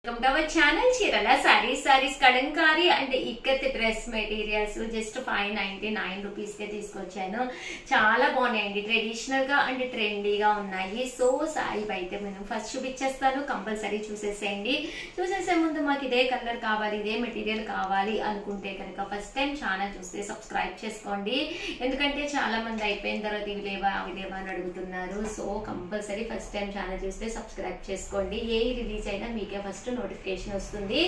Welcome to our channel Chirala saris Kalamkari and ikat dress materials just 599 rupees కే తీసుకొచ్చాను. చాలా బాగున్నాయండి, ట్రెడిషనల్ గా అండ్ ట్రెండీగా ఉన్నాయి. సో సారీ అయితే నేను ఫస్ట్ చూపించేస్తాను, కంపల్సరీ చూసేసేయండి. చూసేసే ముందు మాకు ఇదే కలర్ కావాలి, ఇదే మెటీరియల్ కావాలి అనుకుంటే కనుక ఫస్ట్ టైం ఛానల్ చూస్తే సబ్స్క్రైబ్ చేసుకోండి. ఎందుకంటే చాలా మంది అయిపోయిన తర్వాత ఇవి లేవా అవి లేవా అని అడుగుతున్నారు. So compulsory first time channel చూస్తే సబ్స్క్రైబ్ చేసుకోండి. ఏ రిలీజ్ అయినా మీకే ఫస్ట్ నోటిఫికేషన్ వస్తుంది.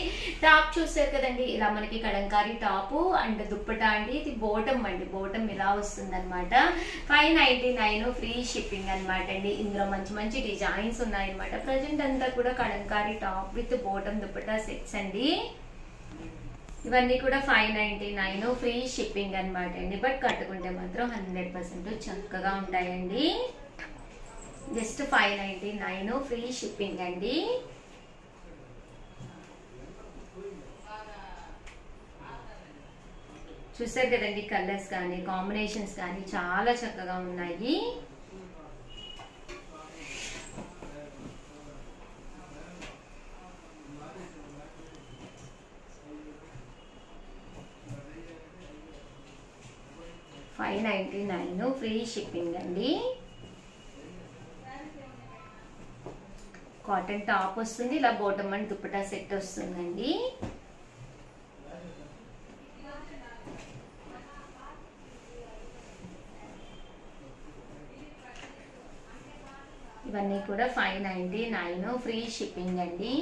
టాప్ చూసారు కదండి, ఇలా మనకి కలంకారీ టాప్ అండ్ దుప్పటా అండి. ఇది బోటం అండి, బోటం ఇలా వస్తుంది అనమాట. 599 ఫ్రీ షిప్పింగ్ అనమాట అండి. ఇందులో మంచి మంచి డిజైన్స్ ఉన్నాయన్నమాట. ప్రజెంట్ అంతా కూడా Kalamkari top with bottom dupatta sets అండి. ఇవన్నీ కూడా 599 ఫ్రీ షిప్పింగ్ అనమాట అండి. బట్ కట్టుకుంటే మాత్రం 100% చక్కగా ఉంటాయండి. జస్ట్ 599 ఫ్రీ షిప్పింగ్ అండి. చూసారు కదండి, కలర్స్ కానీ కాంబినేషన్స్ కానీ చాలా చక్కగా ఉన్నాయి. $599 ఫ్రీ షిప్పింగ్ అండి. కాటన్ టాప్ వస్తుంది, ఇలా బోటమ్ అండ్ దుప్పటా సెట్ వస్తుందండి. ఇవన్నీ కూడా 599 ఫ్రీ షిప్పింగ్ అండి.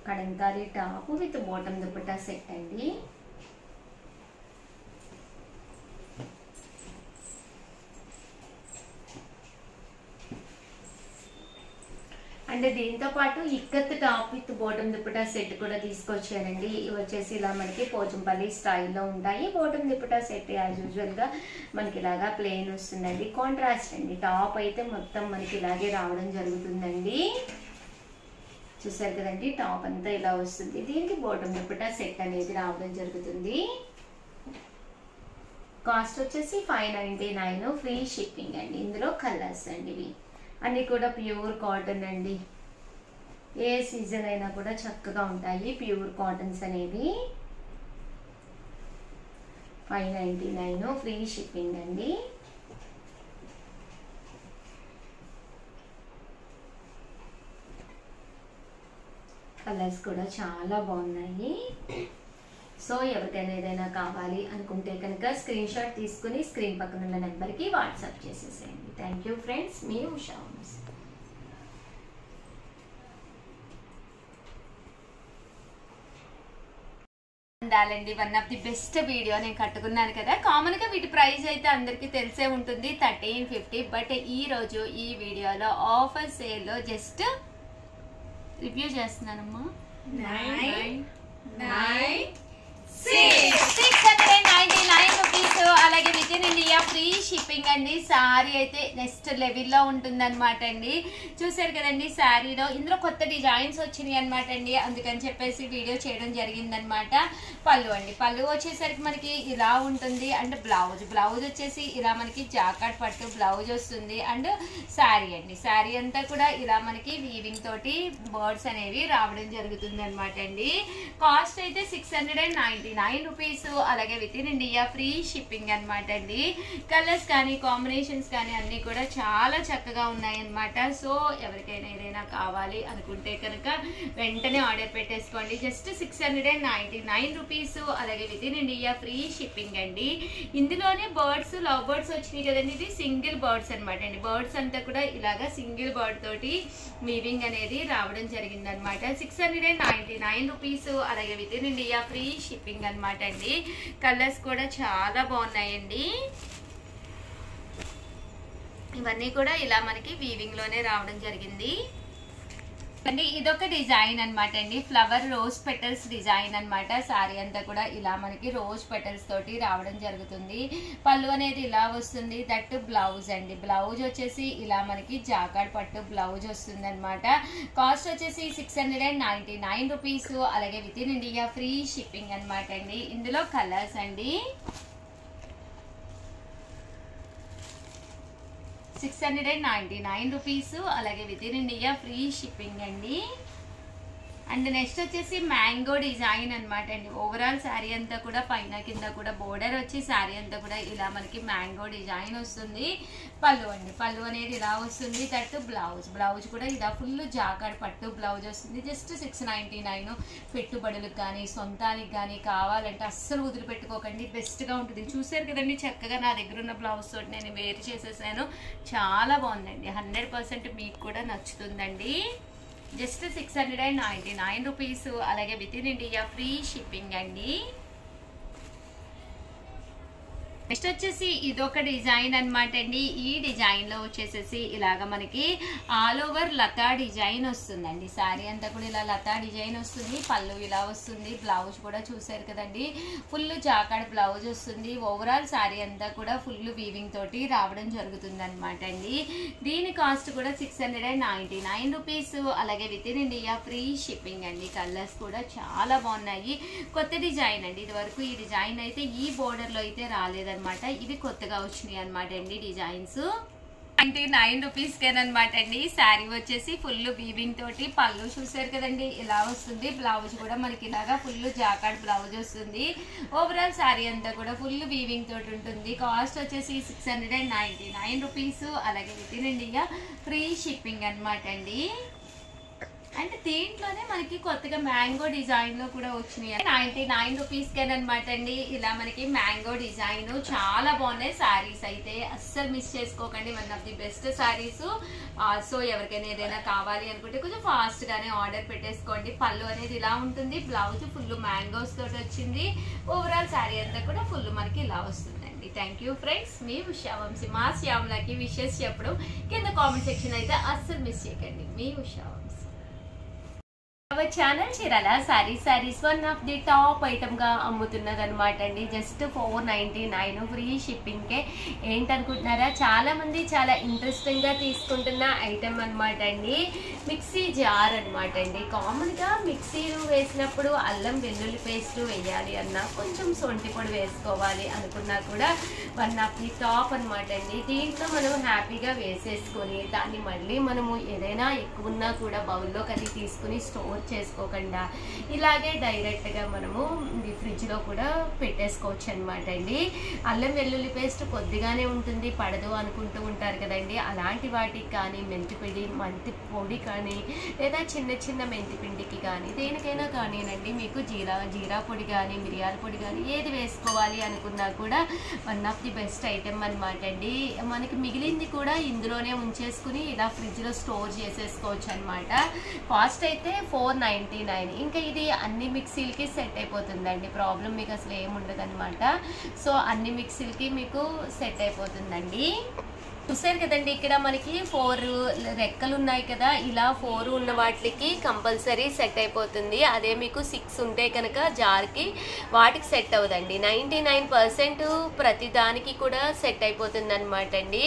Kalamkari top with bottom dupatta set అండి. అండ్ దీంతో పాటు ikat top with bottom dupatta set కూడా తీసుకొచ్చానండి. ఇవి వచ్చేసి ఇలా మనకి పోచంపల్లి స్టైల్లో ఉంటాయి. Bottom dupatta set as usual గా మనకి ఇలాగా ప్లెయిన్ వస్తుందండి. కాంట్రాస్ట్ అండి, టాప్ అయితే మొత్తం మనకి ఇలాగే రావడం జరుగుతుందండి. చూసారు కదండి, టాప్ అంతా ఇలా వస్తుంది. దీనికి బాటమ్ దుపట్టా సెట్ అనేది రావడం జరుగుతుంది. కాస్ట్ వచ్చేసి 599 ఫ్రీ షిప్పింగ్ అండి. ఇందులో కలర్స్ అండి, ఇవి అన్ని కూడా ప్యూర్ కాటన్ అండి. ఏ సీజన్ అయినా కూడా చక్కగా ఉంటాయి ప్యూర్ కాటన్స్ అనేవి. 599 ఫ్రీ షిప్పింగ్ అండి. కలర్స్ కూడా చాలా బాగున్నాయి. సో ఎవరికైనా ఏదైనా కావాలి అనుకుంటే కనుక స్క్రీన్ షాట్ తీసుకుని స్క్రీన్ పక్కన ఉన్న నెంబర్కి వాట్సాప్ చేసేసేయండి. థ్యాంక్ యూ ఫ్రెండ్స్, మీ ఉషా. ఉండాలండి, one of the best video నేను కట్టుకున్నాను కదా. కామన్ గా వీటి ప్రైస్ అయితే అందరికి తెలిసే ఉంటుంది, 1350. బట్ ఈ రోజు ఈ వీడియోలో ఆఫర్ సేల్ లో జస్ట్ రివ్యూ చేస్తున్నానమ్మా. 699 రూపీస్. అలాగే within India free shipping అండి. శారీ అయితే నెక్స్ట్ లెవెల్లో ఉంటుంది అనమాట అండి. చూసారు కదండి, శారీలో ఇందులో కొత్త డిజైన్స్ వచ్చినాయి అనమాట అండి. అందుకని చెప్పేసి వీడియో చేయడం జరిగిందనమాట. పళ్ళు అండి, పళ్ళు వచ్చేసరికి మనకి ఇలా ఉంటుంది. అండ్ బ్లౌజ్ వచ్చేసి ఇలా మనకి జాకెట్ పట్టు బ్లౌజ్ వస్తుంది. అండ్ శారీ అండి, శారీ అంతా కూడా ఇలా మనకి వీవింగ్ తోటి బర్డ్స్ అనేవి రావడం జరుగుతుంది అనమాట అండి. కాస్ట్ అయితే 699 రూపీస్. అలాగే within India free shipping అనమాట అండి. కలర్స్ కానీ కాంబినేషన్స్ కానీ అన్ని కూడా చాలా చక్కగా ఉన్నాయి అనమాట. సో ఎవరికైనా ఏదైనా కావాలి అనుకుంటే కనుక వెంటనే ఆర్డర్ పెట్టేసుకోండి. Just 699 rupees. అలాగే within India free shipping అండి. ఇందులోనే బర్డ్స్, లవ్ బర్డ్స్ వచ్చినాయి కదండి. ఇది సింగిల్ బర్డ్స్ అనమాట అండి. బర్డ్స్ అంతా కూడా ఇలాగా సింగిల్ బర్డ్ తోటి వీవింగ్ అనేది రావడం జరిగింది అనమాట. 699 రూపీస్. అలాగే within India free shipping అనమాట అండి. కలర్స్ కూడా చాలా బాగున్నాయండి. ఇవన్నీ కూడా ఇలా మనకి వీవింగ్ లోనే రావడం జరిగింది. అండి ఇదొక డిజైన్ అనమాట అండి, ఫ్లవర్ రోజ్ పెటల్స్ డిజైన్ అనమాట. సారీ అంతా కూడా ఇలా మనకి రోజ్ పెటల్స్ తోటి రావడం జరుగుతుంది. పళ్ళు అనేది ఇలా వస్తుంది. దట్ బ్లౌజ్ అండి, బ్లౌజ్ వచ్చేసి ఇలా మనకి జాకాడ్ పట్టు బ్లౌజ్ వస్తుంది అనమాట. కాస్ట్ వచ్చేసి 699 రూపీస్. అలాగే within India free shipping అనమాట అండి. ఇందులో కలర్స్ అండి 699 రూపీస్. అలాగే within India free shipping అండి. అండ్ నెక్స్ట్ వచ్చేసి మ్యాంగో డిజైన్ అనమాట అండి. ఓవరాల్ శారీ అంతా కూడా పైన కింద కూడా బోర్డర్ వచ్చి శారీ అంతా కూడా ఇలా మనకి మ్యాంగో డిజైన్ వస్తుంది. పళ్ళు అండి, పళ్ళు అనేది ఇలా వస్తుంది. దట్ బ్లౌజ్, బ్లౌజ్ కూడా ఇలా ఫుల్ జాకాడ్ పట్టు బ్లౌజ్ వస్తుంది. జస్ట్ 699. పెట్టుబడులకు కానీ సొంతానికి కానీ కావాలంటే అస్సలు వదిలిపెట్టుకోకండి, బెస్ట్గా ఉంటుంది. చూసారు కదండి చక్కగా నా దగ్గర ఉన్న బ్లౌజ్ తోటి నేను వేరు చేసేసాను. చాలా బాగుందండి, 100% మీకు కూడా నచ్చుతుందండి. Just 699 rupees. అలాగే within India free shipping అండి. నెక్స్ట్ వచ్చేసి ఇదొక డిజైన్ అనమాట అండి. ఈ డిజైన్ లో వచ్చేసేసి ఇలాగ మనకి ఆల్ ఓవర్ లతా డిజైన్ వస్తుందండి. శారీ అంతా కూడా ఇలా లతా డిజైన్ వస్తుంది. పళ్ళు ఇలా వస్తుంది. బ్లౌజ్ కూడా చూసారు కదండి, ఫుల్ జాకాడ్ బ్లౌజ్ వస్తుంది. ఓవరాల్ శారీ అంతా కూడా ఫుల్ వీవింగ్ తోటి రావడం జరుగుతుంది అనమాట అండి. దీని కాస్ట్ కూడా 699 రూపీస్. అలాగే within India free shipping అండి. కలర్స్ కూడా చాలా బాగున్నాయి. కొత్త డిజైన్ అండి, ఇది వరకు ఈ డిజైన్ అయితే ఈ బోర్డర్ లో అయితే రాలేదన్నమాట. ఇవి కొత్తగా వచ్చినాయి అనమాట అండి డిజైన్స్. 99 రూపీస్ కేనమాట అండి. శారీ వచ్చేసి ఫుల్ వీవింగ్ తోటి పళ్ళు చూసారు కదండి ఇలా వస్తుంది. బ్లౌజ్ కూడా మనకి ఇలాగా ఫుల్ జాకాడ్ బ్లౌజ్ వస్తుంది. ఓవరాల్ శారీ అంతా కూడా ఫుల్ వీవింగ్ తోటి ఉంటుంది. కాస్ట్ వచ్చేసి 699 రూపీస్. అలాగే within India free shipping అనమాట అండి. అండ్ దీంట్లోనే మనకి కొత్తగా మ్యాంగో డిజైన్ లో కూడా వచ్చినాయి. 99 రూపీస్ కేనమాట అండి. ఇలా మనకి మ్యాంగో డిజైన్ చాలా బాగున్నాయి. శారీస్ అయితే అస్సలు మిస్ చేసుకోకండి, one of the best saris. So ఎవరికైనా ఏదైనా కావాలి అనుకుంటే కొంచెం ఫాస్ట్ గానే ఆర్డర్ పెట్టేసుకోండి. పళ్ళు అనేది ఇలా ఉంటుంది. బ్లౌజ్ ఫుల్ మ్యాంగోస్ తోటి వచ్చింది. ఓవరాల్ శారీ అంతా కూడా ఫుల్ మనకి ఇలా వస్తుందండి. థ్యాంక్ యూ ఫ్రెండ్స్, మీ ఉషా వంశీ. మా శ్యామలకి విషెస్ చెప్పడం కింద కామెంట్ సెక్షన్ అయితే అస్సలు మిస్ చేయకండి. మీ Usha Vamshi. Our channel Chirala saris one of the top item గా అమ్ముతున్నది అనమాట అండి. జస్ట్ 499 ఫ్రీ షిప్పింగ్ కే. ఏంటనుకుంటున్నారా, చాలా మంది చాలా ఇంట్రెస్టింగ్ గా తీసుకుంటున్న ఐటమ్ అనమాట అండి. మిక్సీ జార్ అనమాట అండి. కామన్ గా మిక్సీ వేసినప్పుడు అల్లం వెల్లుల్లి పేస్ట్ వేయాలి అన్నా, కొంచెం సొంటి పొడి వేసుకోవాలి అనుకున్నా కూడా వన్ ఆఫ్ ది టాప్ అనమాట అండి. దీంట్లో మనం హ్యాపీగా వేసేసుకొని దాన్ని మళ్ళీ మనము ఏదైనా ఎక్కువ ఉన్నా కూడా బౌల్లో కది తీసుకుని స్టోర్ చేసుకోకుండా ఇలాగే డైరెక్ట్ గా మనము ఫ్రిడ్జ్ లో కూడా పెట్టేసుకోవచ్చు అనమాట అండి. అల్లం వెల్లుల్లి పేస్ట్ కొద్దిగానే ఉంటుంది, పడదు అనుకుంటూ ఉంటారు కదండి. అలాంటి వాటికి కానీ మెంతి పొడి కానీ లేదా చిన్న చిన్న మెంతి పిండికి కానీ దేనికైనా కానీనండి, మీకు జీరా పొడి కానీ మిరియాల పొడి కానీ ఏది వేసుకోవాలి అనుకున్నా కూడా one of the best item అనమాట అండి. మనకి మిగిలింది కూడా ఇందులోనే ఉంచేసుకుని ఇలా ఫ్రిడ్జ్ లో స్టోర్ చేసేసుకోవచ్చు అనమాట. కాస్ట్ అయితే 499. ఇంకా ఇది అన్ని మిక్సీలకి సెట్ అయిపోతుందండి. ప్రాబ్లం మీకు అసలు ఏముండదు అనమాట. సో అన్ని మిక్సీలకి మీకు సెట్ అయిపోతుందండి. చూసారు కదండి, ఇక్కడ మనకి 4 రెక్కలు ఉన్నాయి కదా, ఇలా 4 ఉన్న వాటికి కంపల్సరీ సెట్ అయిపోతుంది. అదే మీకు 6 ఉంటే కనుక జార్కి వాటికి సెట్ అవ్వదండి. 99% ప్రతి దానికి కూడా సెట్ అయిపోతుంది అనమాట అండి.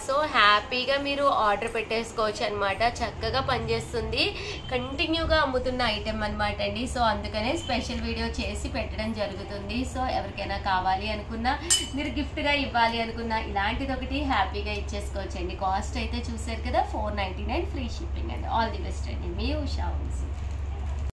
సో హ్యాపీగా మీరు ఆర్డర్ పెట్టేసుకోవచ్చు అనమాట. చక్కగా పనిచేస్తుంది, కంటిన్యూగా అమ్ముతున్న ఐటెం అనమాట అండి. సో అందుకనే స్పెషల్ వీడియో చేసి పెట్టడం జరుగుతుంది. సో ఎవరికైనా కావాలి అనుకున్నా, మీరు గిఫ్ట్గా ఇవ్వాలి అనుకున్నా ఇలాంటిది ఒకటి హ్యాపీగా ఇచ్చేసుకోవచ్చండి. కాస్ట్ అయితే చూసారు కదా 499 ఫ్రీ షిప్పింగ్ అండి. ఆల్ ది బెస్ట్ అండి. మీ ఉషా వంశీ.